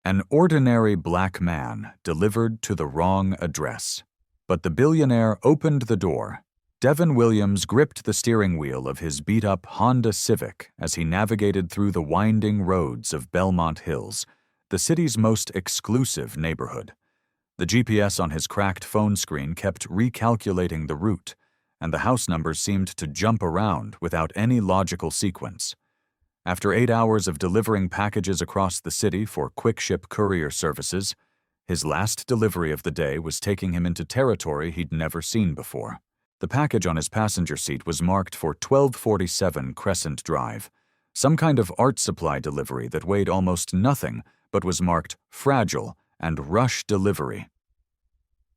An ordinary black man delivered to the wrong address. But the billionaire opened the door. Devin Williams gripped the steering wheel of his beat-up Honda Civic as he navigated through the winding roads of Belmont Hills, the city's most exclusive neighborhood. The GPS on his cracked phone screen kept recalculating the route, and the house numbers seemed to jump around without any logical sequence. After 8 hours of delivering packages across the city for quick-ship courier services, his last delivery of the day was taking him into territory he'd never seen before. The package on his passenger seat was marked for 1247 Crescent Drive, some kind of art supply delivery that weighed almost nothing but was marked fragile and rush delivery.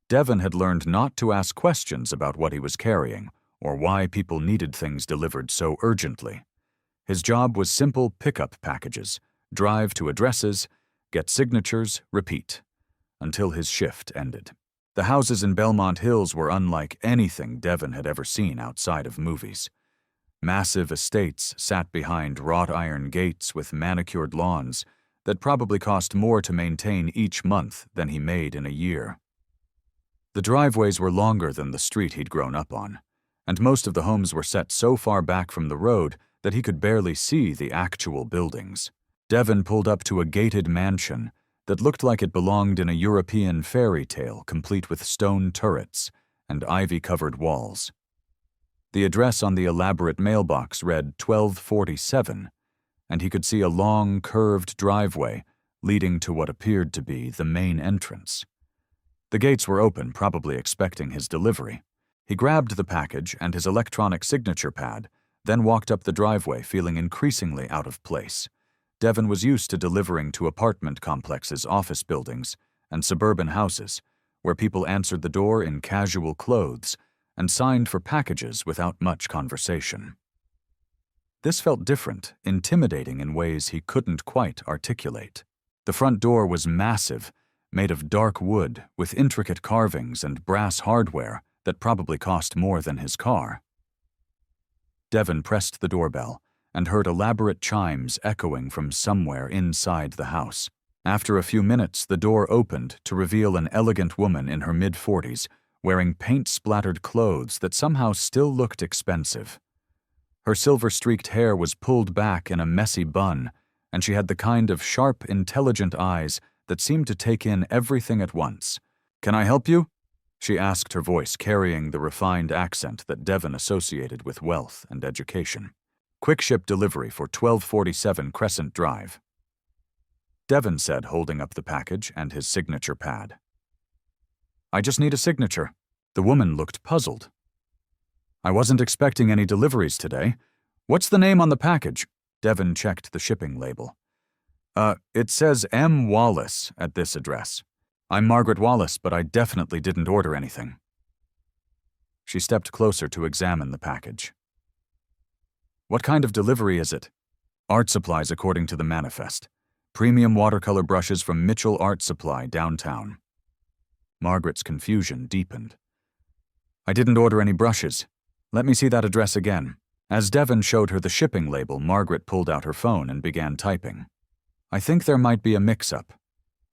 Devin had learned not to ask questions about what he was carrying or why people needed things delivered so urgently. His job was simple pickup packages, drive to addresses, get signatures, repeat, until his shift ended. The houses in Belmont Hills were unlike anything Devin had ever seen outside of movies. Massive estates sat behind wrought iron gates with manicured lawns that probably cost more to maintain each month than he made in a year. The driveways were longer than the street he'd grown up on, and most of the homes were set so far back from the road that he could barely see the actual buildings. Devin pulled up to a gated mansion that looked like it belonged in a European fairy tale complete with stone turrets and ivy-covered walls. The address on the elaborate mailbox read 1247, and he could see a long, curved driveway leading to what appeared to be the main entrance. The gates were open, probably expecting his delivery. He grabbed the package and his electronic signature pad, then walked up the driveway feeling increasingly out of place. Devin was used to delivering to apartment complexes, office buildings, and suburban houses, where people answered the door in casual clothes and signed for packages without much conversation. This felt different, intimidating in ways he couldn't quite articulate. The front door was massive, made of dark wood with intricate carvings and brass hardware that probably cost more than his car. Devin pressed the doorbell and heard elaborate chimes echoing from somewhere inside the house. After a few minutes, the door opened to reveal an elegant woman in her mid-40s, wearing paint-splattered clothes that somehow still looked expensive. Her silver-streaked hair was pulled back in a messy bun, and she had the kind of sharp, intelligent eyes that seemed to take in everything at once. "Can I help you?" she asked, her voice carrying the refined accent that Devin associated with wealth and education. "Quick ship delivery for 1247 Crescent Drive," Devin said, holding up the package and his signature pad. "I just need a signature." The woman looked puzzled. "I wasn't expecting any deliveries today. What's the name on the package?" Devin checked the shipping label. It says M. Wallace at this address. I'm Margaret Wallace, but I definitely didn't order anything." She stepped closer to examine the package. "What kind of delivery is it?" "Art supplies according to the manifest. Premium watercolor brushes from Mitchell Art Supply downtown." Margaret's confusion deepened. "I didn't order any brushes. Let me see that address again." As Devin showed her the shipping label, Margaret pulled out her phone and began typing. "I think there might be a mix-up.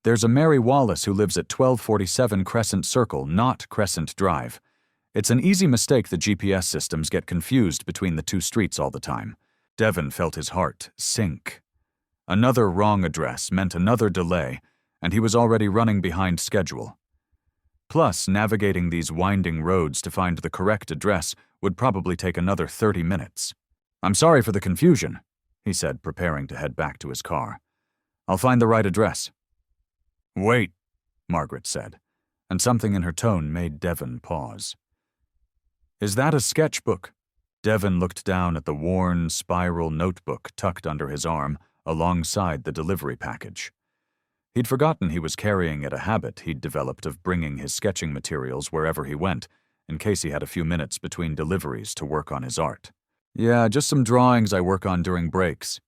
There's a Mary Wallace who lives at 1247 Crescent Circle, not Crescent Drive. It's an easy mistake the GPS systems get confused between the two streets all the time." Devin felt his heart sink. Another wrong address meant another delay, and he was already running behind schedule. Plus, navigating these winding roads to find the correct address would probably take another 30 minutes. "I'm sorry for the confusion," he said, preparing to head back to his car. "I'll find the right address." "Wait," Margaret said, and something in her tone made Devin pause. "Is that a sketchbook?" Devin looked down at the worn, spiral notebook tucked under his arm alongside the delivery package. He'd forgotten he was carrying a habit he'd developed of bringing his sketching materials wherever he went, in case he had a few minutes between deliveries to work on his art. "Yeah, just some drawings I work on during breaks.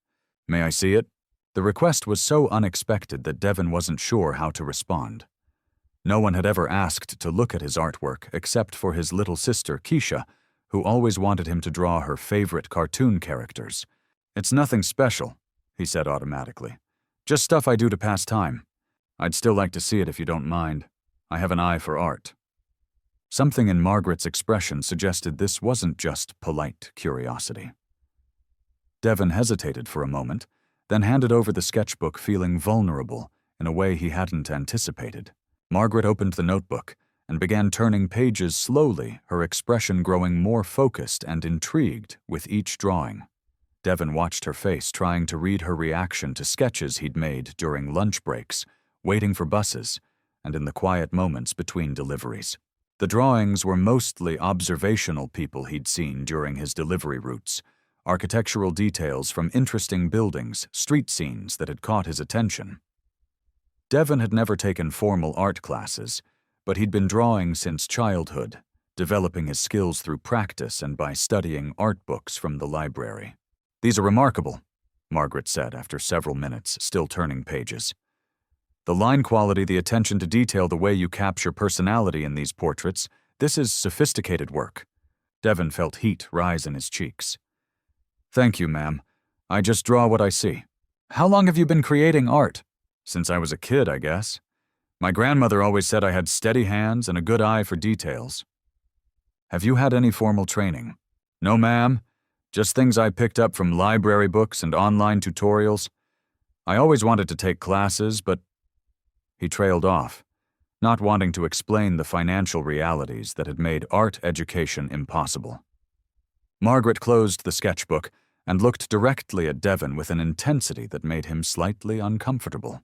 May I see it?" The request was so unexpected that Devin wasn't sure how to respond. No one had ever asked to look at his artwork except for his little sister, Keisha, who always wanted him to draw her favorite cartoon characters. "It's nothing special," he said automatically. "Just stuff I do to pass time. I'd still like to see it if you don't mind. I have an eye for art. Something in Margaret's expression suggested this wasn't just polite curiosity. Devon hesitated for a moment, then handed over the sketchbook feeling vulnerable in a way he hadn't anticipated. Margaret opened the notebook and began turning pages slowly, her expression growing more focused and intrigued with each drawing. Devon watched her face, trying to read her reaction to sketches he'd made during lunch breaks, waiting for buses, and in the quiet moments between deliveries. The drawings were mostly observational people he'd seen during his delivery routes, architectural details from interesting buildings, street scenes that had caught his attention. Devon had never taken formal art classes, but he'd been drawing since childhood, developing his skills through practice and by studying art books from the library. "These are remarkable," Margaret said after several minutes, still turning pages. "The line quality, the attention to detail, the way you capture personality in these portraits, this is sophisticated work." Devon felt heat rise in his cheeks. "Thank you, ma'am. I just draw what I see." "How long have you been creating art?" "Since I was a kid, I guess. My grandmother always said I had steady hands and a good eye for details." "Have you had any formal training?" "No, ma'am. Just things I picked up from library books and online tutorials. I always wanted to take classes, but—" He trailed off, not wanting to explain the financial realities that had made art education impossible. Margaret closed the sketchbook and looked directly at Devon with an intensity that made him slightly uncomfortable.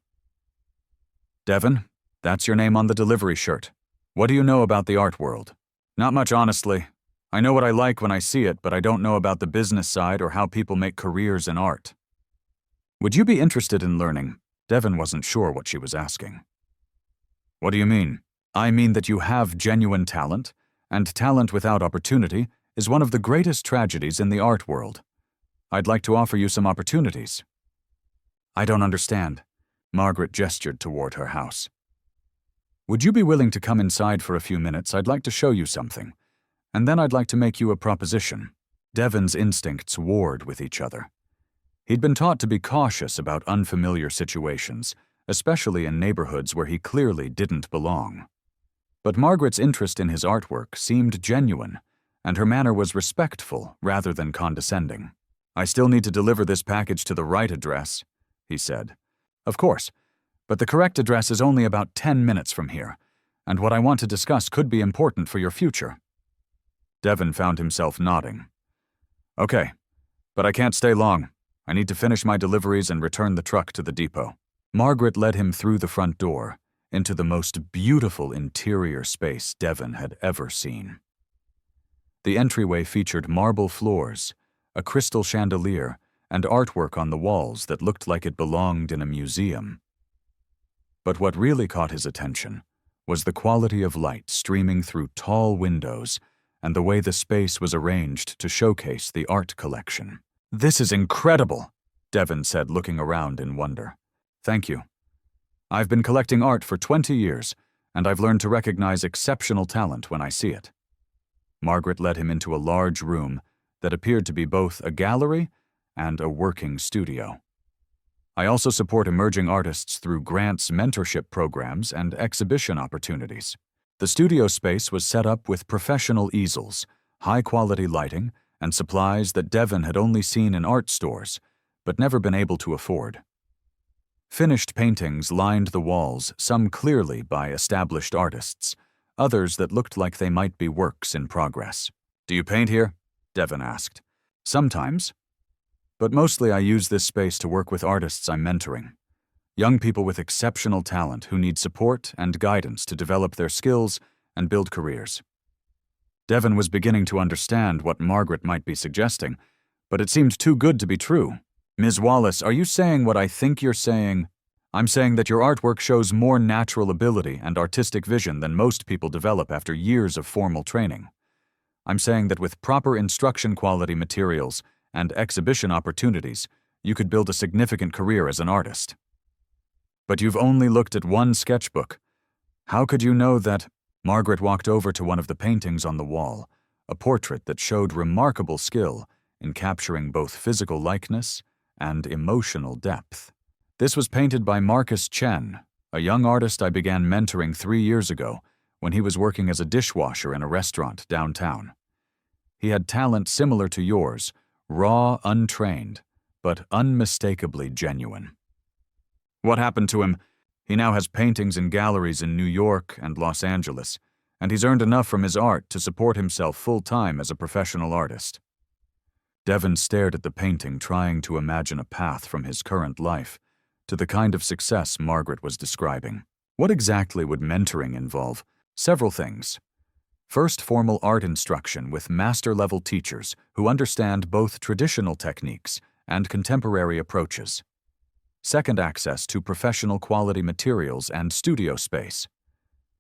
"Devon, that's your name on the delivery shirt. What do you know about the art world?" "Not much, honestly. I know what I like when I see it, but I don't know about the business side or how people make careers in art." "Would you be interested in learning?" Devon wasn't sure what she was asking. "What do you mean?" "I mean that you have genuine talent, and talent without opportunity is one of the greatest tragedies in the art world. I'd like to offer you some opportunities." "I don't understand." Margaret gestured toward her house. "Would you be willing to come inside for a few minutes? I'd like to show you something. And then I'd like to make you a proposition." Devon's instincts warred with each other. He'd been taught to be cautious about unfamiliar situations, especially in neighborhoods where he clearly didn't belong. But Margaret's interest in his artwork seemed genuine, and her manner was respectful rather than condescending. "I still need to deliver this package to the right address," he said. "Of course, but the correct address is only about 10 minutes from here, and what I want to discuss could be important for your future." Devon found himself nodding. "Okay, but I can't stay long. I need to finish my deliveries and return the truck to the depot." Margaret led him through the front door into the most beautiful interior space Devon had ever seen. The entryway featured marble floors, a crystal chandelier, and artwork on the walls that looked like it belonged in a museum. But what really caught his attention was the quality of light streaming through tall windows and the way the space was arranged to showcase the art collection. "This is incredible," Devon said, looking around in wonder. "Thank you. I've been collecting art for 20 years, and I've learned to recognize exceptional talent when I see it." Margaret led him into a large room that appeared to be both a gallery and a working studio. "I also support emerging artists through grants, mentorship programs, and exhibition opportunities." The studio space was set up with professional easels, high-quality lighting, and supplies that Devon had only seen in art stores, but never been able to afford. Finished paintings lined the walls, some clearly by established artists, others that looked like they might be works in progress. "Do you paint here?" Devon asked. "Sometimes. But mostly I use this space to work with artists I'm mentoring. Young people with exceptional talent who need support and guidance to develop their skills and build careers." Devon was beginning to understand what Margaret might be suggesting, but it seemed too good to be true. "Ms. Wallace, are you saying what I think you're saying?" "I'm saying that your artwork shows more natural ability and artistic vision than most people develop after years of formal training. I'm saying that with proper instruction quality materials and exhibition opportunities, you could build a significant career as an artist." "But you've only looked at one sketchbook. How could you know that—" Margaret walked over to one of the paintings on the wall, a portrait that showed remarkable skill in capturing both physical likeness and emotional depth. This was painted by Marcus Chen, a young artist I began mentoring 3 years ago when he was working as a dishwasher in a restaurant downtown. He had talent similar to yours, raw, untrained, but unmistakably genuine. What happened to him? He now has paintings in galleries in New York and Los Angeles, and he's earned enough from his art to support himself full-time as a professional artist. Devon stared at the painting, trying to imagine a path from his current life to the kind of success Margaret was describing. What exactly would mentoring involve? Several things. First, formal art instruction with master-level teachers who understand both traditional techniques and contemporary approaches. Second, access to professional quality materials and studio space.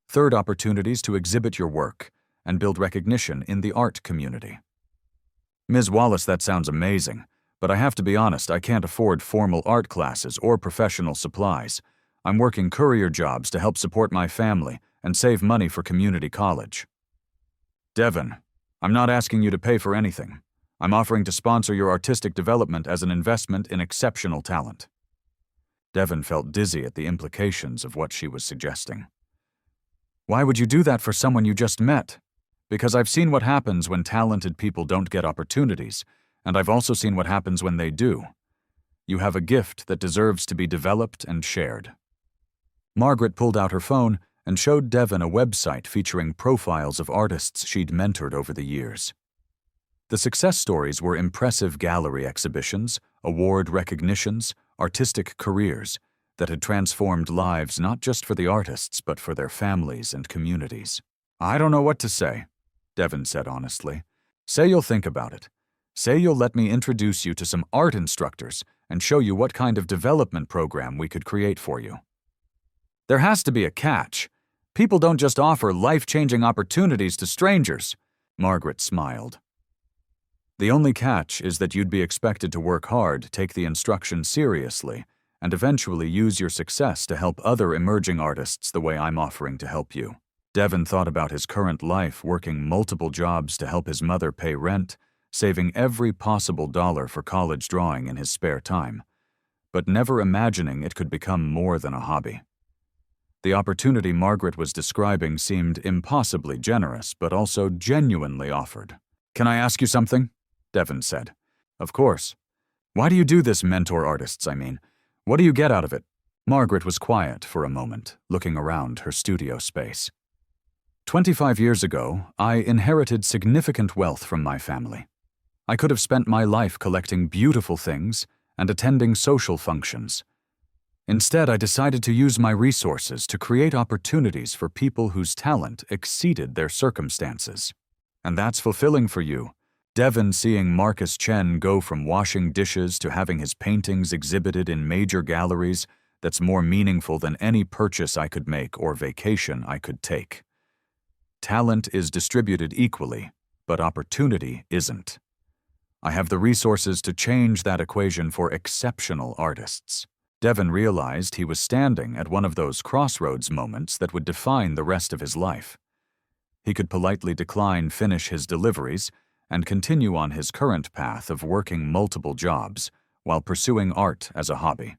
Third, opportunities to exhibit your work and build recognition in the art community. Ms. Wallace, that sounds amazing, but I have to be honest, I can't afford formal art classes or professional supplies. I'm working courier jobs to help support my family and save money for community college. Devon, I'm not asking you to pay for anything. I'm offering to sponsor your artistic development as an investment in exceptional talent. Devon felt dizzy at the implications of what she was suggesting. Why would you do that for someone you just met? Because I've seen what happens when talented people don't get opportunities, and I've also seen what happens when they do. You have a gift that deserves to be developed and shared. Margaret pulled out her phone and showed Devon a website featuring profiles of artists she'd mentored over the years. The success stories were impressive gallery exhibitions, award recognitions, artistic careers that had transformed lives not just for the artists but for their families and communities. I don't know what to say, Devon said honestly. Say you'll think about it. Say you'll let me introduce you to some art instructors and show you what kind of development program we could create for you. There has to be a catch. People don't just offer life-changing opportunities to strangers. Margaret smiled. The only catch is that you'd be expected to work hard, take the instruction seriously, and eventually use your success to help other emerging artists the way I'm offering to help you. Devon thought about his current life, working multiple jobs to help his mother pay rent, saving every possible dollar for college drawing in his spare time, but never imagining it could become more than a hobby. The opportunity Margaret was describing seemed impossibly generous, but also genuinely offered. Can I ask you something? Devon said. Of course. Why do you do this, mentor artists, I mean? What do you get out of it? Margaret was quiet for a moment, looking around her studio space. 25 years ago, I inherited significant wealth from my family. I could have spent my life collecting beautiful things and attending social functions. Instead, I decided to use my resources to create opportunities for people whose talent exceeded their circumstances. And that's fulfilling for you. Devon, seeing Marcus Chen go from washing dishes to having his paintings exhibited in major galleries, that's more meaningful than any purchase I could make or vacation I could take. Talent is distributed equally, but opportunity isn't. I have the resources to change that equation for exceptional artists. Devon realized he was standing at one of those crossroads moments that would define the rest of his life. He could politely finish his deliveries and continue on his current path of working multiple jobs while pursuing art as a hobby.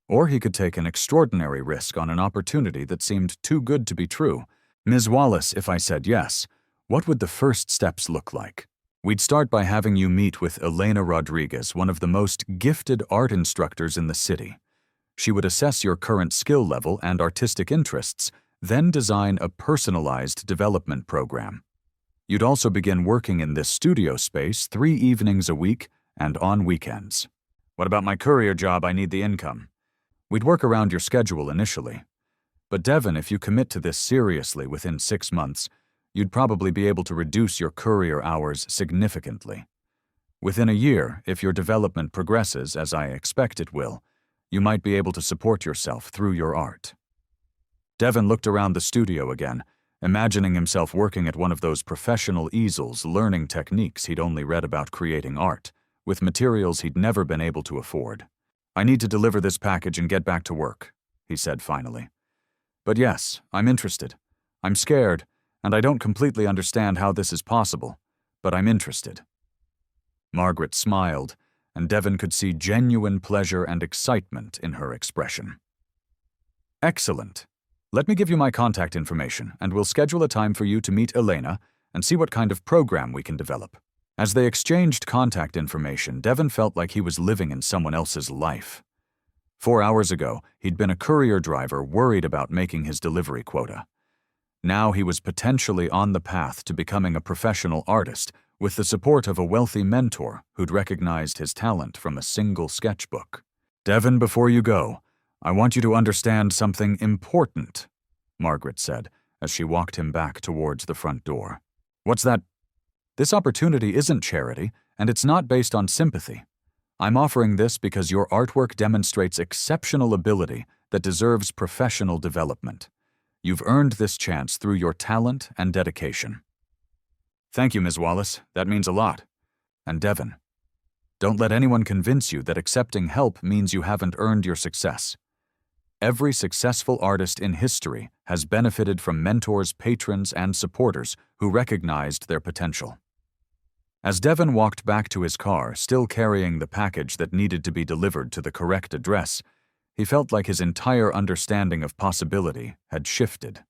Or he could take an extraordinary risk on an opportunity that seemed too good to be true. Ms. Wallace, if I said yes, what would the first steps look like? We'd start by having you meet with Elena Rodriguez, one of the most gifted art instructors in the city. She would assess your current skill level and artistic interests, then design a personalized development program. You'd also begin working in this studio space 3 evenings a week and on weekends. What about my courier job? I need the income. We'd work around your schedule initially. But Devon, if you commit to this seriously within 6 months, you'd probably be able to reduce your courier hours significantly. Within a year, if your development progresses as I expect it will, you might be able to support yourself through your art. Devon looked around the studio again, imagining himself working at one of those professional easels, learning techniques he'd only read about creating art, with materials he'd never been able to afford. I need to deliver this package and get back to work, he said finally. But yes, I'm interested. I'm scared, and I don't completely understand how this is possible, but I'm interested. Margaret smiled, and Devon could see genuine pleasure and excitement in her expression. Excellent. Let me give you my contact information, and we'll schedule a time for you to meet Elena and see what kind of program we can develop. As they exchanged contact information, Devon felt like he was living in someone else's life. 4 hours ago, he'd been a courier driver worried about making his delivery quota. Now he was potentially on the path to becoming a professional artist with the support of a wealthy mentor who'd recognized his talent from a single sketchbook. Devon, before you go, I want you to understand something important, Margaret said as she walked him back towards the front door. What's that? This opportunity isn't charity, and it's not based on sympathy. I'm offering this because your artwork demonstrates exceptional ability that deserves professional development. You've earned this chance through your talent and dedication. Thank you, Ms. Wallace. That means a lot. And Devon, don't let anyone convince you that accepting help means you haven't earned your success. Every successful artist in history has benefited from mentors, patrons, and supporters who recognized their potential. As Devon walked back to his car, still carrying the package that needed to be delivered to the correct address, he felt like his entire understanding of possibility had shifted.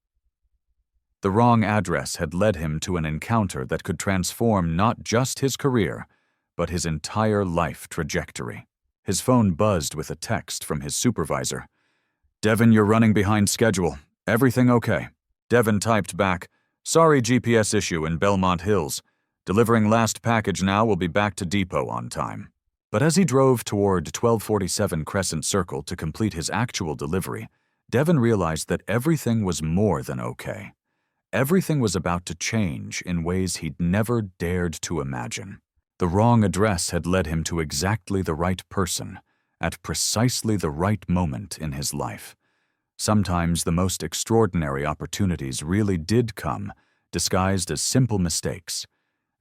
The wrong address had led him to an encounter that could transform not just his career, but his entire life trajectory. His phone buzzed with a text from his supervisor. Devon, you're running behind schedule. Everything okay? Devon typed back, sorry, GPS issue in Belmont Hills. Delivering last package now, will be back to depot on time. But as he drove toward 1247 Crescent Circle to complete his actual delivery, Devon realized that everything was more than okay. Everything was about to change in ways he'd never dared to imagine. The wrong address had led him to exactly the right person, at precisely the right moment in his life. Sometimes the most extraordinary opportunities really did come, disguised as simple mistakes.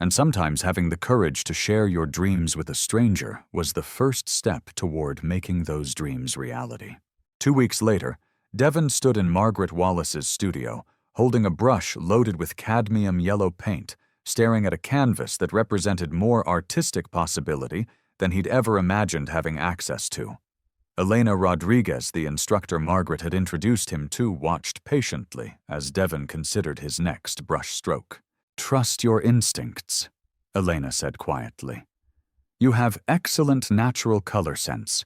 And sometimes having the courage to share your dreams with a stranger was the first step toward making those dreams reality. 2 weeks later, Devon stood in Margaret Wallace's studio, holding a brush loaded with cadmium yellow paint, staring at a canvas that represented more artistic possibility than he'd ever imagined having access to. Elena Rodriguez, the instructor Margaret had introduced him to, watched patiently as Devon considered his next brush stroke. Trust your instincts, Elena said quietly. You have excellent natural color sense.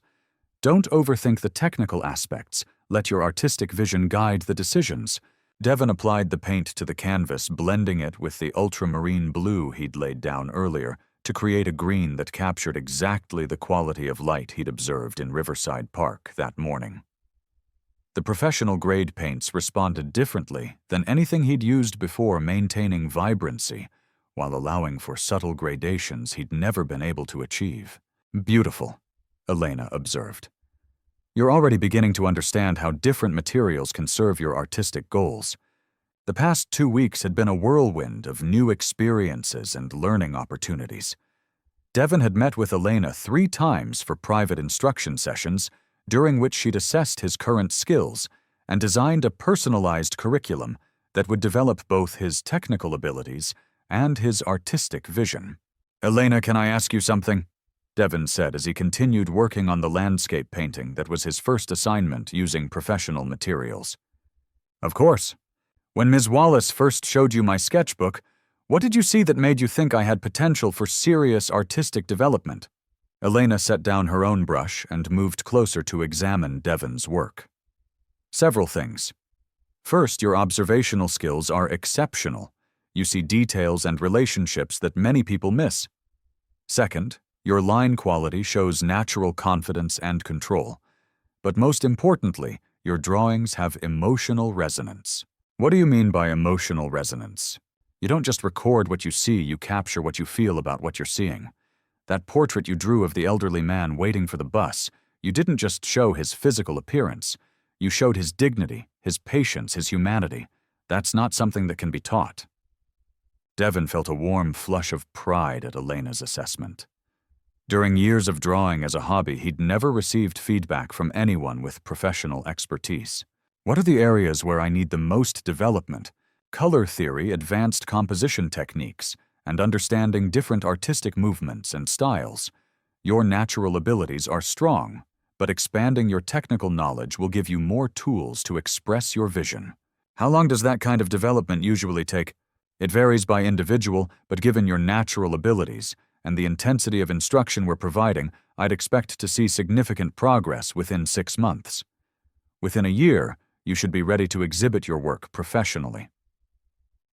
Don't overthink the technical aspects. Let your artistic vision guide the decisions. Devon applied the paint to the canvas, blending it with the ultramarine blue he'd laid down earlier to create a green that captured exactly the quality of light he'd observed in Riverside Park that morning. The professional-grade paints responded differently than anything he'd used before, maintaining vibrancy while allowing for subtle gradations he'd never been able to achieve. Beautiful, Elena observed. You're already beginning to understand how different materials can serve your artistic goals. The past 2 weeks had been a whirlwind of new experiences and learning opportunities. Devon had met with Elena 3 times for private instruction sessions, during which she'd assessed his current skills and designed a personalized curriculum that would develop both his technical abilities and his artistic vision. Elena, can I ask you something? Devon said as he continued working on the landscape painting that was his first assignment using professional materials. Of course. When Ms. Wallace first showed you my sketchbook, what did you see that made you think I had potential for serious artistic development? Elena set down her own brush and moved closer to examine Devon's work. Several things. First, your observational skills are exceptional. You see details and relationships that many people miss. Second, your line quality shows natural confidence and control. But most importantly, your drawings have emotional resonance. What do you mean by emotional resonance? You don't just record what you see, you capture what you feel about what you're seeing. That portrait you drew of the elderly man waiting for the bus, you didn't just show his physical appearance. You showed his dignity, his patience, his humanity. That's not something that can be taught. Devon felt a warm flush of pride at Elena's assessment. During years of drawing as a hobby, he'd never received feedback from anyone with professional expertise. What are the areas where I need the most development? Color theory, advanced composition techniques, and understanding different artistic movements and styles. Your natural abilities are strong, but expanding your technical knowledge will give you more tools to express your vision. How long does that kind of development usually take? It varies by individual, but given your natural abilities and the intensity of instruction we're providing, I'd expect to see significant progress within 6 months. Within a year, you should be ready to exhibit your work professionally.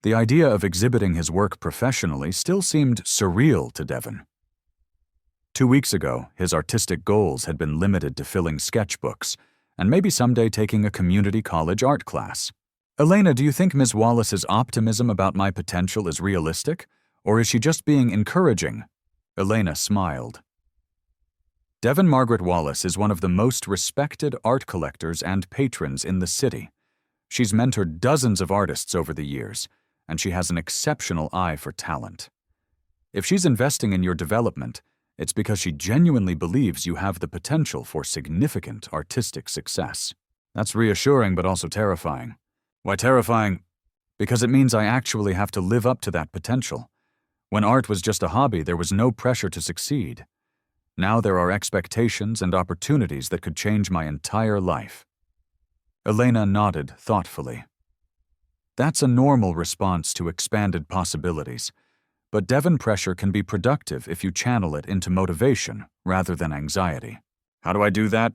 The idea of exhibiting his work professionally still seemed surreal to Devon. 2 weeks ago, his artistic goals had been limited to filling sketchbooks and maybe someday taking a community college art class. Elena, do you think Ms. Wallace's optimism about my potential is realistic, or is she just being encouraging? Elena smiled. Devon Margaret Wallace is one of the most respected art collectors and patrons in the city. She's mentored dozens of artists over the years, and she has an exceptional eye for talent. If she's investing in your development, it's because she genuinely believes you have the potential for significant artistic success. That's reassuring but also terrifying. Why terrifying? Because it means I actually have to live up to that potential. When art was just a hobby, there was no pressure to succeed. Now there are expectations and opportunities that could change my entire life. Elena nodded thoughtfully. That's a normal response to expanded possibilities, but Devon pressure can be productive if you channel it into motivation rather than anxiety. How do I do that?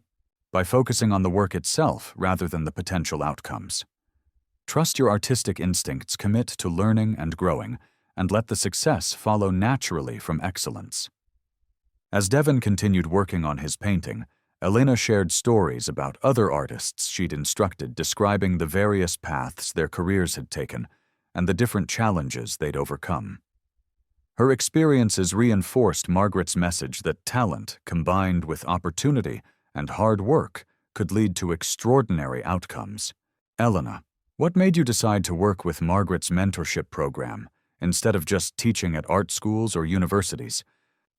By focusing on the work itself rather than the potential outcomes. Trust your artistic instincts, commit to learning and growing, and let the success follow naturally from excellence. As Devon continued working on his painting, Elena shared stories about other artists she'd instructed, describing the various paths their careers had taken and the different challenges they'd overcome. Her experiences reinforced Margaret's message that talent, combined with opportunity and hard work, could lead to extraordinary outcomes. Elena, what made you decide to work with Margaret's mentorship program instead of just teaching at art schools or universities?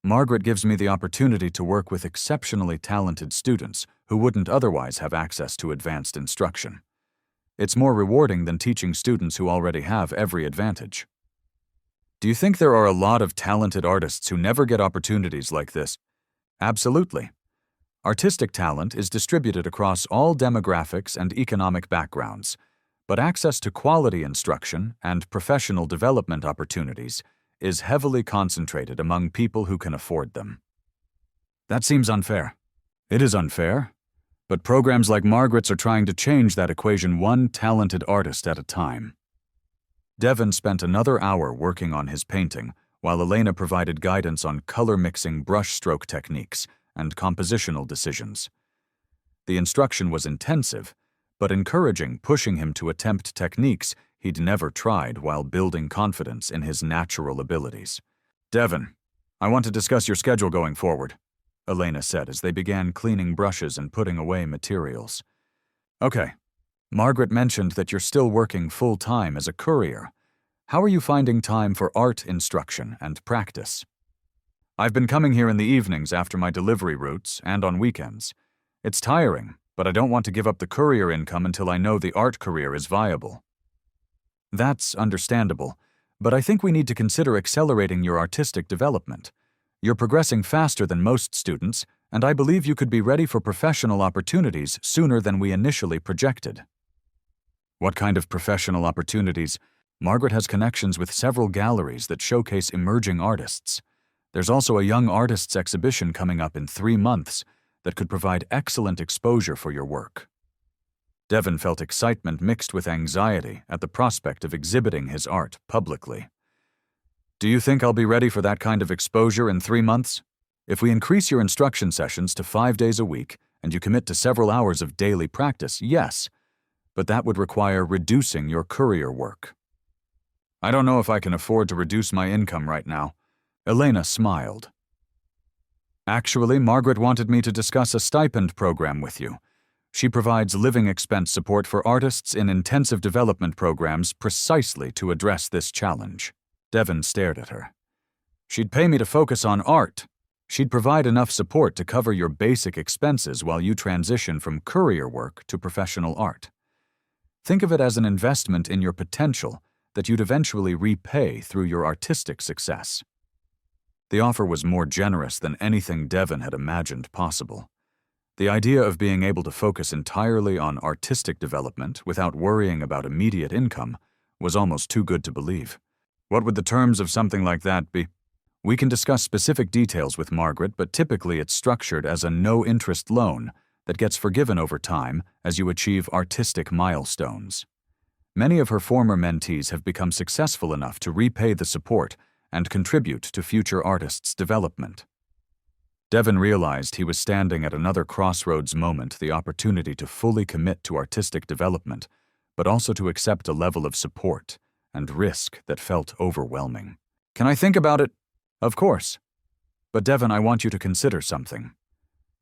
Margaret gives me the opportunity to work with exceptionally talented students who wouldn't otherwise have access to advanced instruction. It's more rewarding than teaching students who already have every advantage. Do you think there are a lot of talented artists who never get opportunities like this? Absolutely. Artistic talent is distributed across all demographics and economic backgrounds, but access to quality instruction and professional development opportunities is heavily concentrated among people who can afford them. That seems unfair. It is unfair, but programs like Margaret's are trying to change that equation one talented artist at a time. Devon spent another hour working on his painting, while Elena provided guidance on color-mixing brushstroke techniques and compositional decisions. The instruction was intensive, but encouraging, pushing him to attempt techniques he'd never tried while building confidence in his natural abilities. Devon, I want to discuss your schedule going forward, Elena said as they began cleaning brushes and putting away materials. Okay. Margaret mentioned that you're still working full-time as a courier. How are you finding time for art instruction and practice? I've been coming here in the evenings after my delivery routes and on weekends. It's tiring, but I don't want to give up the courier income until I know the art career is viable. That's understandable, but I think we need to consider accelerating your artistic development. You're progressing faster than most students, and I believe you could be ready for professional opportunities sooner than we initially projected. What kind of professional opportunities? Margaret has connections with several galleries that showcase emerging artists. There's also a young artists exhibition coming up in 3 months that could provide excellent exposure for your work. Devon felt excitement mixed with anxiety at the prospect of exhibiting his art publicly. Do you think I'll be ready for that kind of exposure in 3 months? If we increase your instruction sessions to 5 days a week and you commit to several hours of daily practice, yes, but that would require reducing your courier work. I don't know if I can afford to reduce my income right now. Elena smiled. Actually, Margaret wanted me to discuss a stipend program with you. She provides living expense support for artists in intensive development programs precisely to address this challenge. Devon stared at her. She'd pay me to focus on art. She'd provide enough support to cover your basic expenses while you transition from courier work to professional art. Think of it as an investment in your potential that you'd eventually repay through your artistic success. The offer was more generous than anything Devon had imagined possible. The idea of being able to focus entirely on artistic development without worrying about immediate income was almost too good to believe. What would the terms of something like that be? We can discuss specific details with Margaret, but typically it's structured as a no-interest loan that gets forgiven over time as you achieve artistic milestones. Many of her former mentees have become successful enough to repay the support and contribute to future artists' development. Devon realized he was standing at another crossroads moment, the opportunity to fully commit to artistic development, but also to accept a level of support and risk that felt overwhelming. Can I think about it? Of course. But Devon, I want you to consider something.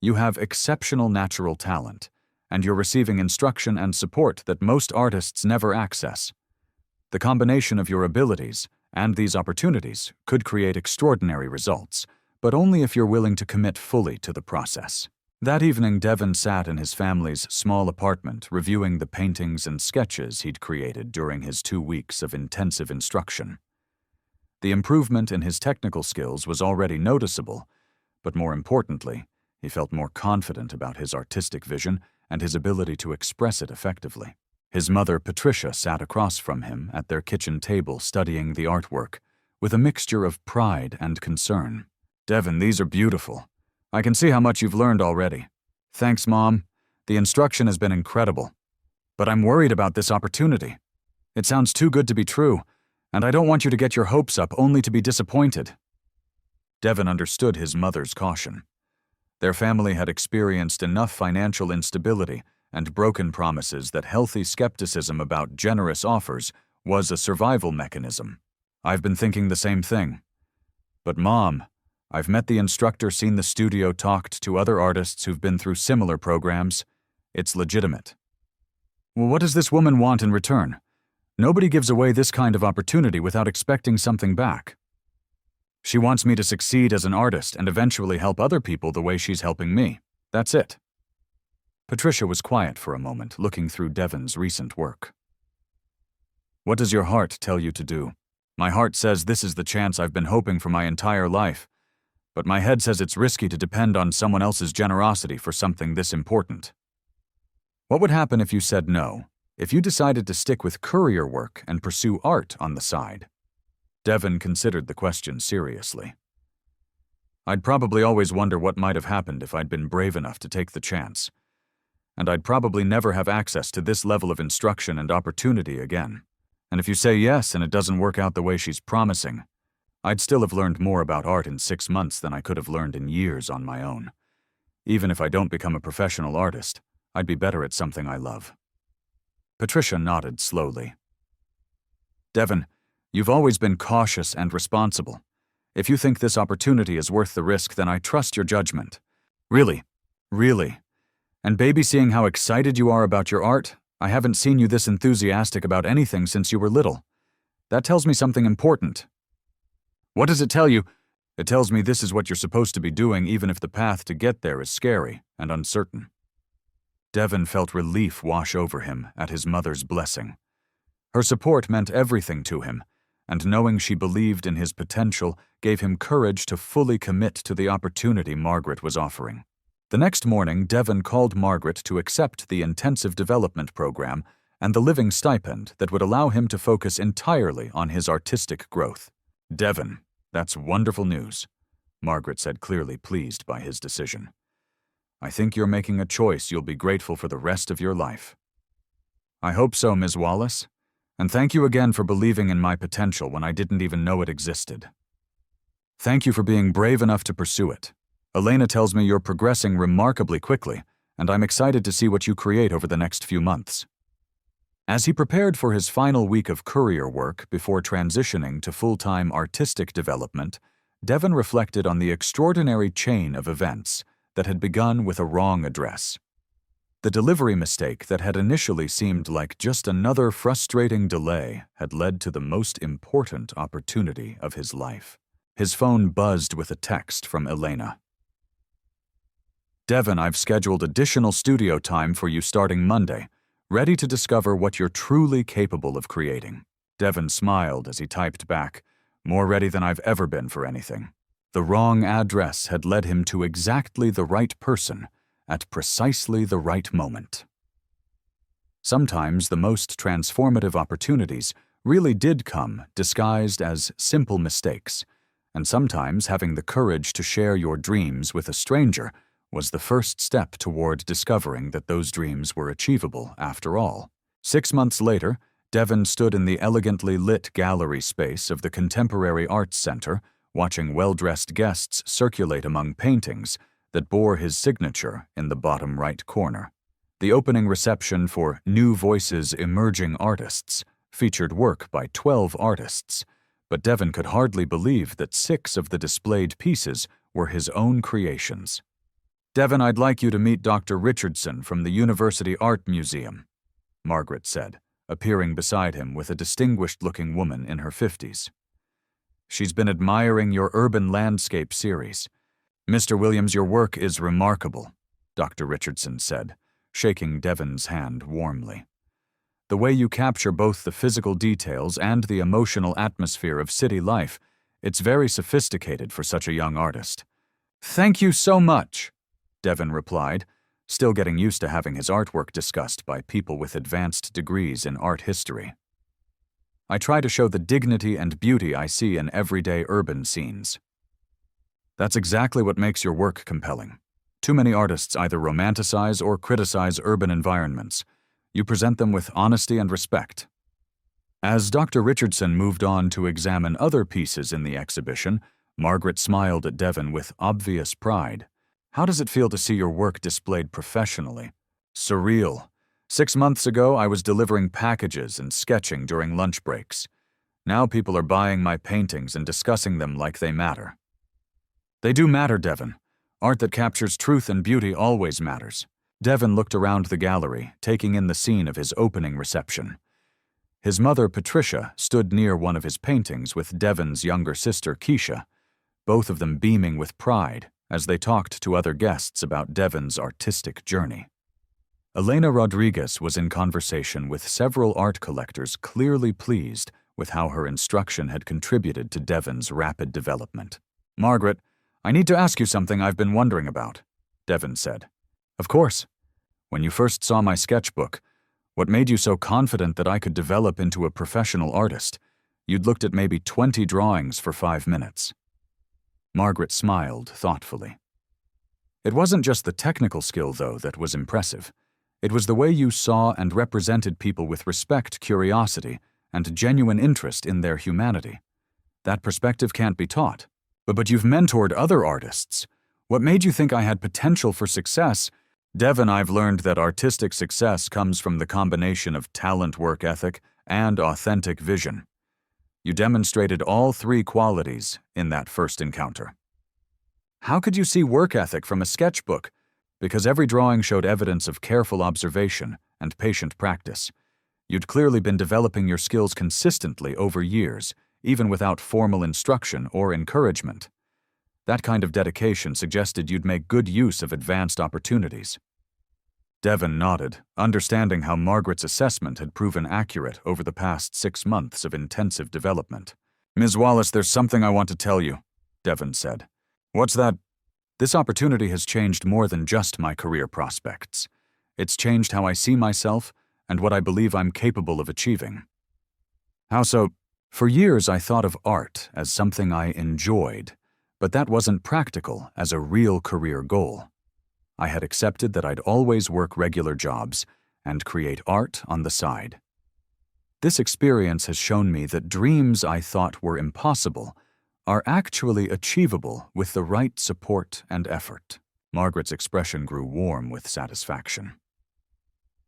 You have exceptional natural talent, and you're receiving instruction and support that most artists never access. The combination of your abilities and these opportunities could create extraordinary results, but only if you're willing to commit fully to the process. That evening, Devon sat in his family's small apartment reviewing the paintings and sketches he'd created during his 2 weeks of intensive instruction. The improvement in his technical skills was already noticeable, but more importantly, he felt more confident about his artistic vision and his ability to express it effectively. His mother, Patricia, sat across from him at their kitchen table studying the artwork, with a mixture of pride and concern. "Devon, these are beautiful. I can see how much you've learned already." "Thanks, Mom. The instruction has been incredible. But I'm worried about this opportunity. It sounds too good to be true, and I don't want you to get your hopes up only to be disappointed." Devon understood his mother's caution. Their family had experienced enough financial instability and broken promises that healthy skepticism about generous offers was a survival mechanism. "I've been thinking the same thing. But Mom, I've met the instructor, seen the studio, talked to other artists who've been through similar programs. It's legitimate." "Well, what does this woman want in return? Nobody gives away this kind of opportunity without expecting something back." "She wants me to succeed as an artist and eventually help other people the way she's helping me. That's it." Patricia was quiet for a moment, looking through Devon's recent work. "What does your heart tell you to do?" "My heart says this is the chance I've been hoping for my entire life. But my head says it's risky to depend on someone else's generosity for something this important." "What would happen if you said no? If you decided to stick with courier work and pursue art on the side?" Devon considered the question seriously. "I'd probably always wonder what might have happened if I'd been brave enough to take the chance. And I'd probably never have access to this level of instruction and opportunity again. And if you say yes and it doesn't work out the way she's promising, I'd still have learned more about art in 6 months than I could have learned in years on my own. Even if I don't become a professional artist, I'd be better at something I love." Patricia nodded slowly. "Devon, you've always been cautious and responsible. If you think this opportunity is worth the risk, then I trust your judgment. Really, really. And baby, seeing how excited you are about your art, I haven't seen you this enthusiastic about anything since you were little. That tells me something important." "What does it tell you?" "It tells me this is what you're supposed to be doing, even if the path to get there is scary and uncertain." Devon felt relief wash over him at his mother's blessing. Her support meant everything to him, and knowing she believed in his potential gave him courage to fully commit to the opportunity Margaret was offering. The next morning, Devon called Margaret to accept the intensive development program and the living stipend that would allow him to focus entirely on his artistic growth. "Devon, that's wonderful news," Margaret said, clearly pleased by his decision. "I think you're making a choice you'll be grateful for the rest of your life." "I hope so, Ms. Wallace. And thank you again for believing in my potential when I didn't even know it existed. Thank you for being brave enough to pursue it. Elena tells me you're progressing remarkably quickly, and I'm excited to see what you create over the next few months." As he prepared for his final week of courier work before transitioning to full-time artistic development, Devon reflected on the extraordinary chain of events that had begun with a wrong address. The delivery mistake that had initially seemed like just another frustrating delay had led to the most important opportunity of his life. His phone buzzed with a text from Elena. "Devon, I've scheduled additional studio time for you starting Monday, ready to discover what you're truly capable of creating." Devon smiled as he typed back, "More ready than I've ever been for anything." The wrong address had led him to exactly the right person, at precisely the right moment. Sometimes the most transformative opportunities really did come disguised as simple mistakes, and sometimes having the courage to share your dreams with a stranger was the first step toward discovering that those dreams were achievable after all. 6 months later, Devon stood in the elegantly lit gallery space of the Contemporary Arts Center, watching well-dressed guests circulate among paintings that bore his signature in the bottom right corner. The opening reception for New Voices Emerging Artists featured work by 12 artists, but Devon could hardly believe that 6 of the displayed pieces were his own creations. "Devon, I'd like you to meet Dr. Richardson from the University Art Museum," Margaret said, appearing beside him with a distinguished-looking woman in her 50s. "She's been admiring your urban landscape series. Mr. Williams, your work is remarkable," Dr. Richardson said, shaking Devon's hand warmly. "The way you capture both the physical details and the emotional atmosphere of city life, it's very sophisticated for such a young artist." "Thank you so much," Devon replied, still getting used to having his artwork discussed by people with advanced degrees in art history. "I try to show the dignity and beauty I see in everyday urban scenes." "That's exactly what makes your work compelling. Too many artists either romanticize or criticize urban environments. You present them with honesty and respect." As Dr. Richardson moved on to examine other pieces in the exhibition, Margaret smiled at Devon with obvious pride. "How does it feel to see your work displayed professionally?" "Surreal. 6 months ago, I was delivering packages and sketching during lunch breaks. Now people are buying my paintings and discussing them like they matter." "They do matter, Devon. Art that captures truth and beauty always matters." Devon looked around the gallery, taking in the scene of his opening reception. His mother, Patricia, stood near one of his paintings with Devon's younger sister, Keisha, both of them beaming with pride as they talked to other guests about Devon's artistic journey. Elena Rodriguez was in conversation with several art collectors, clearly pleased with how her instruction had contributed to Devon's rapid development. "Margaret, I need to ask you something I've been wondering about," Devon said. "Of course. When you first saw my sketchbook, what made you so confident that I could develop into a professional artist? You'd looked at maybe 20 drawings for 5 minutes." Margaret smiled thoughtfully. "It wasn't just the technical skill, though, that was impressive. It was the way you saw and represented people with respect, curiosity, and genuine interest in their humanity. That perspective can't be taught. But you've mentored other artists. What made you think I had potential for success?" "Devon, I've learned that artistic success comes from the combination of talent, work ethic, and authentic vision. You demonstrated all 3 qualities in that first encounter." "How could you see work ethic from a sketchbook?" "Because every drawing showed evidence of careful observation and patient practice. You'd clearly been developing your skills consistently over years, even without formal instruction or encouragement. That kind of dedication suggested you'd make good use of advanced opportunities." Devon nodded, understanding how Margaret's assessment had proven accurate over the past 6 months of intensive development. "Ms. Wallace, there's something I want to tell you," Devon said. "What's that?" "This opportunity has changed more than just my career prospects. It's changed how I see myself and what I believe I'm capable of achieving." "How so?" "For years I thought of art as something I enjoyed, but that wasn't practical as a real career goal. I had accepted that I'd always work regular jobs and create art on the side. This experience has shown me that dreams I thought were impossible are actually achievable with the right support and effort." Margaret's expression grew warm with satisfaction.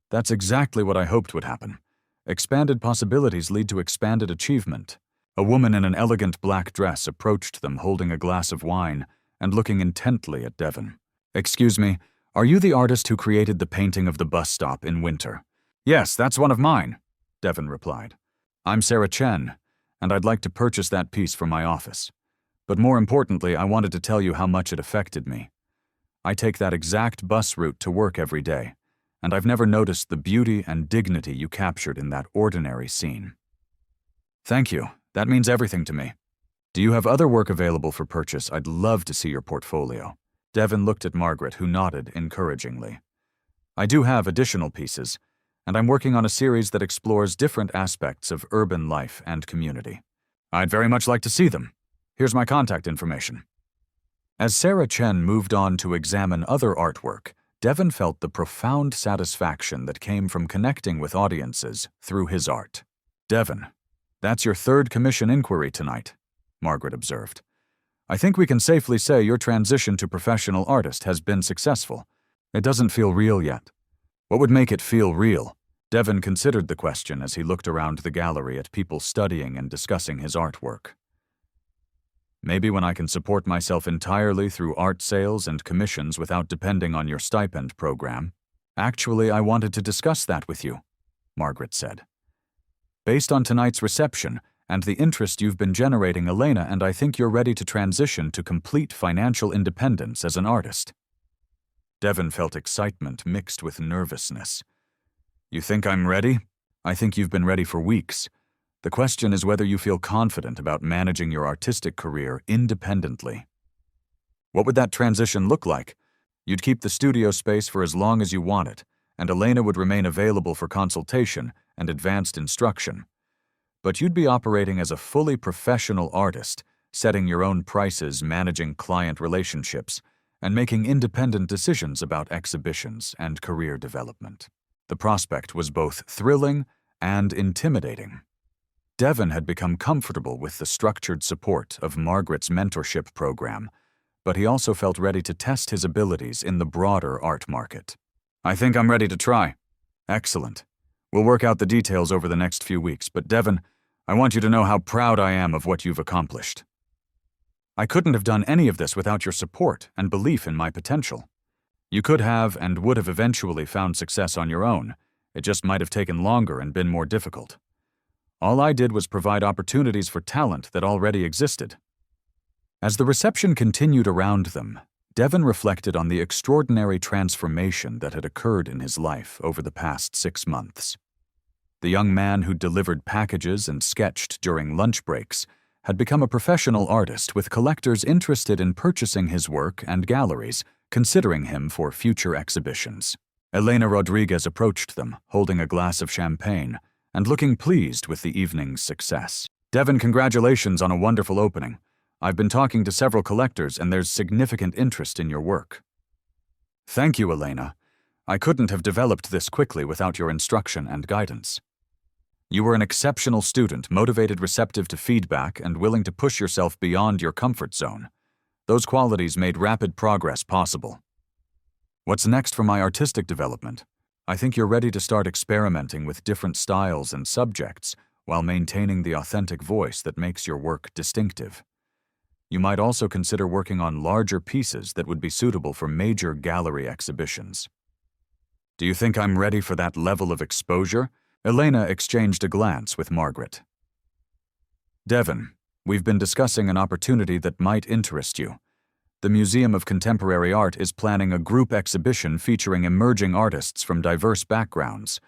"That's exactly what I hoped would happen. Expanded possibilities lead to expanded achievement." A woman in an elegant black dress approached them holding a glass of wine and looking intently at Devon. "Excuse me, are you the artist who created the painting of the bus stop in winter?" "Yes, that's one of mine," Devon replied. "I'm Sarah Chen, and I'd like to purchase that piece for my office. But more importantly, I wanted to tell you how much it affected me. I take that exact bus route to work every day, and I've never noticed the beauty and dignity you captured in that ordinary scene." "Thank you. That means everything to me. Do you have other work available for purchase? I'd love to see your portfolio." Devon looked at Margaret, who nodded encouragingly. I do have additional pieces, and I'm working on a series that explores different aspects of urban life and community. I'd very much like to see them. Here's my contact information. As Sarah Chen moved on to examine other artwork, Devon felt the profound satisfaction that came from connecting with audiences through his art. Devon, that's your third commission inquiry tonight, Margaret observed. I think we can safely say your transition to professional artist has been successful. It doesn't feel real yet. What would make it feel real? Devon considered the question as he looked around the gallery at people studying and discussing his artwork. Maybe when I can support myself entirely through art sales and commissions without depending on your stipend program. Actually, I wanted to discuss that with you, Margaret said. Based on tonight's reception and the interest you've been generating, Elena, and I think you're ready to transition to complete financial independence as an artist. Devon felt excitement mixed with nervousness. You think I'm ready? I think you've been ready for weeks. The question is whether you feel confident about managing your artistic career independently. What would that transition look like? You'd keep the studio space for as long as you want it, and Elena would remain available for consultation and advanced instruction. But you'd be operating as a fully professional artist, setting your own prices, managing client relationships, and making independent decisions about exhibitions and career development. The prospect was both thrilling and intimidating. Devon had become comfortable with the structured support of Margaret's mentorship program, but he also felt ready to test his abilities in the broader art market. I think I'm ready to try. Excellent. We'll work out the details over the next few weeks, but Devon, I want you to know how proud I am of what you've accomplished. I couldn't have done any of this without your support and belief in my potential. You could have and would have eventually found success on your own. It just might have taken longer and been more difficult. All I did was provide opportunities for talent that already existed. As the reception continued around them, Devon reflected on the extraordinary transformation that had occurred in his life over the past 6 months. The young man who delivered packages and sketched during lunch breaks had become a professional artist with collectors interested in purchasing his work and galleries considering him for future exhibitions. Elena Rodriguez approached them, holding a glass of champagne, and looking pleased with the evening's success. Devon, congratulations on a wonderful opening. I've been talking to several collectors and there's significant interest in your work. Thank you, Elena. I couldn't have developed this quickly without your instruction and guidance. You were an exceptional student, motivated, receptive to feedback, and willing to push yourself beyond your comfort zone. Those qualities made rapid progress possible. What's next for my artistic development? I think you're ready to start experimenting with different styles and subjects while maintaining the authentic voice that makes your work distinctive. You might also consider working on larger pieces that would be suitable for major gallery exhibitions. Do you think I'm ready for that level of exposure? Elena exchanged a glance with Margaret. Devon, we've been discussing an opportunity that might interest you. The Museum of Contemporary Art is planning a group exhibition featuring emerging artists from diverse backgrounds.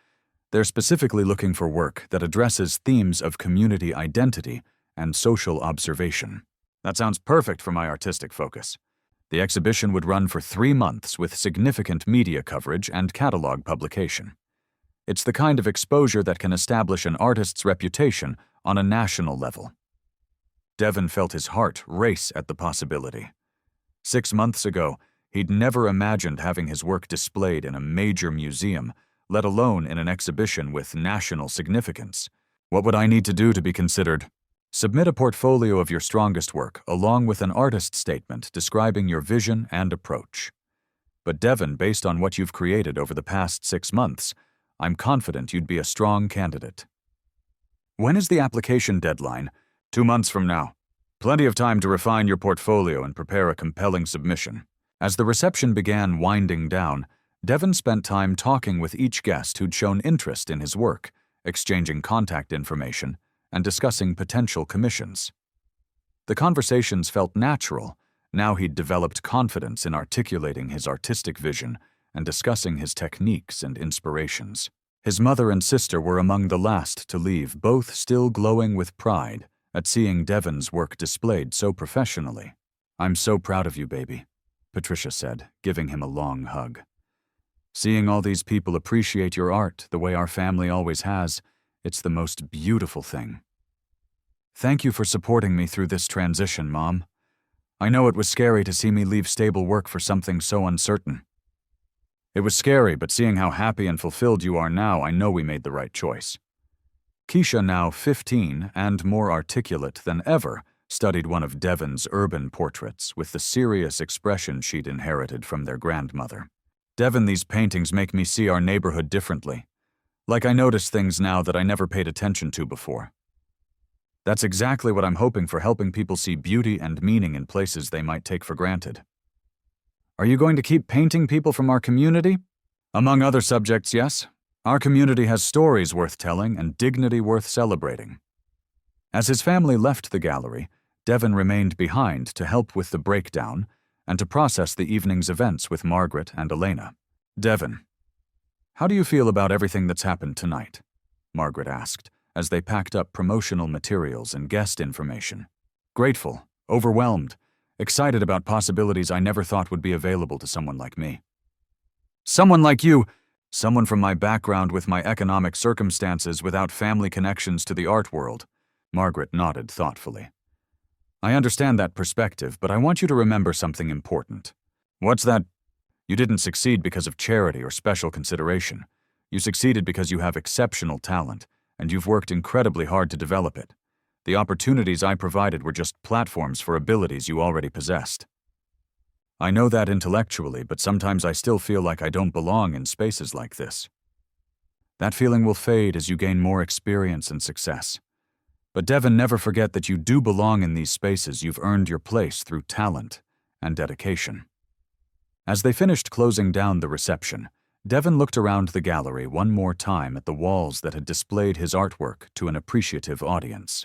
They're specifically looking for work that addresses themes of community identity and social observation. That sounds perfect for my artistic focus. The exhibition would run for 3 months with significant media coverage and catalog publication. It's the kind of exposure that can establish an artist's reputation on a national level. Devon felt his heart race at the possibility. 6 months ago, he'd never imagined having his work displayed in a major museum, let alone in an exhibition with national significance. What would I need to do to be considered? Submit a portfolio of your strongest work, along with an artist statement describing your vision and approach. But Devon, based on what you've created over the past 6 months, I'm confident you'd be a strong candidate. When is the application deadline? 2 months from now. Plenty of time to refine your portfolio and prepare a compelling submission. As the reception began winding down, Devon spent time talking with each guest who'd shown interest in his work, exchanging contact information, and discussing potential commissions. The conversations felt natural. Now he'd developed confidence in articulating his artistic vision and discussing his techniques and inspirations. His mother and sister were among the last to leave, both still glowing with pride at seeing Devon's work displayed so professionally. I'm so proud of you, baby. Patricia said, giving him a long hug. Seeing all these people appreciate your art the way our family always has, it's the most beautiful thing. Thank you for supporting me through this transition, Mom. I know it was scary to see me leave stable work for something so uncertain. It was scary, but seeing how happy and fulfilled you are now, I know we made the right choice. Keisha, now 15 and more articulate than ever, studied one of Devon's urban portraits with the serious expression she'd inherited from their grandmother. Devon, these paintings make me see our neighborhood differently. Like I notice things now that I never paid attention to before. That's exactly what I'm hoping for, helping people see beauty and meaning in places they might take for granted. Are you going to keep painting people from our community? Among other subjects, yes. Our community has stories worth telling and dignity worth celebrating. As his family left the gallery, Devon remained behind to help with the breakdown and to process the evening's events with Margaret and Elena. Devon, how do you feel about everything that's happened tonight? Margaret asked, as they packed up promotional materials and guest information. Grateful, overwhelmed, excited about possibilities I never thought would be available to someone like me. Someone like you, someone from my background with my economic circumstances without family connections to the art world. Margaret nodded thoughtfully. I understand that perspective, but I want you to remember something important. What's that? You didn't succeed because of charity or special consideration. You succeeded because you have exceptional talent, and you've worked incredibly hard to develop it. The opportunities I provided were just platforms for abilities you already possessed. I know that intellectually, but sometimes I still feel like I don't belong in spaces like this. That feeling will fade as you gain more experience and success. But Devon, never forget that you do belong in these spaces. You've earned your place through talent and dedication. As they finished closing down the reception, Devon looked around the gallery one more time at the walls that had displayed his artwork to an appreciative audience.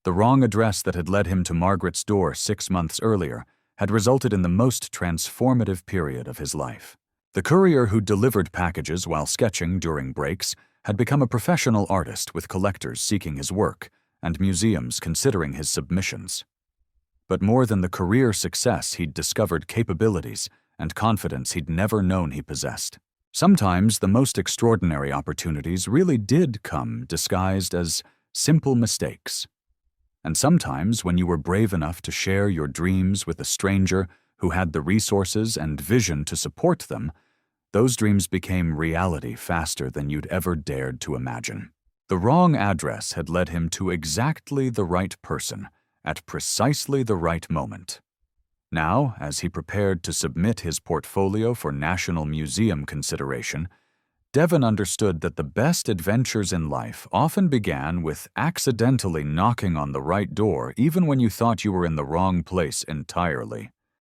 The wrong address that had led him to Margaret's door 6 months earlier had resulted in the most transformative period of his life. The courier who delivered packages while sketching during breaks had become a professional artist, with collectors seeking his work and museums considering his submissions. But more than the career success, he'd discovered capabilities and confidence he'd never known he possessed. Sometimes the most extraordinary opportunities really did come disguised as simple mistakes. And sometimes, when you were brave enough to share your dreams with a stranger who had the resources and vision to support them, those dreams became reality faster than you'd ever dared to imagine. The wrong address had led him to exactly the right person at precisely the right moment. Now, as he prepared to submit his portfolio for National Museum consideration, Devon understood that the best adventures in life often began with accidentally knocking on the right door, even when you thought you were in the wrong place entirely.